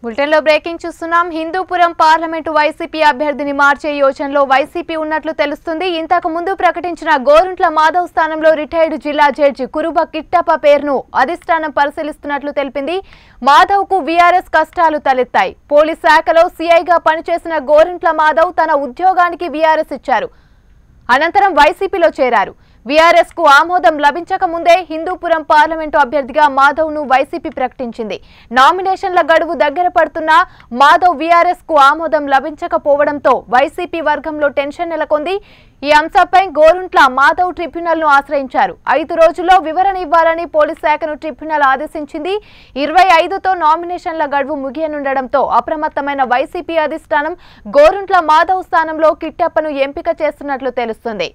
బులెటిన్లో బ్రేకింగ్ చూస్తున్నాం. Hindupuram parliament YCP అభ్యర్థిని మార్చే యోచనలో వైసీపీ ఉన్నట్లు తెలుస్తుంది. ఇంతకు ముందు ప్రకటించిన గోరుంట్ల మాధవ్ స్థానంలో రిటైర్డ్ జిల్లా జడ్జి కురుబ కిట్టప్ప పేరును అధిష్టానం పరిశీలిస్తున్నట్లు తెలిపింది. మాధవ్ కు వీఆర్ఎస్ కష్టాలు తలెత్తాయి. పోలీస్ శాఖలో సీఐగా పనిచేసిన గోరుంట్ల మాధవ్ తన ఉద్యోగానికి వీఆర్ఎస్ ఇచ్చారు. అనంతరం వైసీపీలో చేరారు. వీఆర్ఎస్ కు ఆమోదం లభించక ముందే హిందూపురం పార్లమెంటు అభ్యర్థిగా మాధవ్ ను వైసీపీ ప్రకటించింది. నామినేషన్ల గడువు దగ్గర పడుతున్నా మాధవ్ వీఆర్ఎస్ కు ఆమోదం లభించకపోవడంతో వైసీపీ వర్గంలో టెన్షన్ నెలకొంది. ఈ అంశంపై గోరుంట్ల మాధవ్ ట్రిబ్యునల్ ను ఆశ్రయించారు. 5 రోజుల్లో వివరణ ఇవ్వాలని పోలీస్ శాఖను ట్రిబ్యునల్ ఆదేశించింది. 25తో నామినేషన్ల గడువు ముగియనుండడంతో అప్రమత్తమైన వైసీపీ అధిష్టానం గోరుంట్ల మాధవ్ స్థానంలో కిట్టప్పను ఎంపిక చేస్తున్నట్లు తెలుస్తుంది.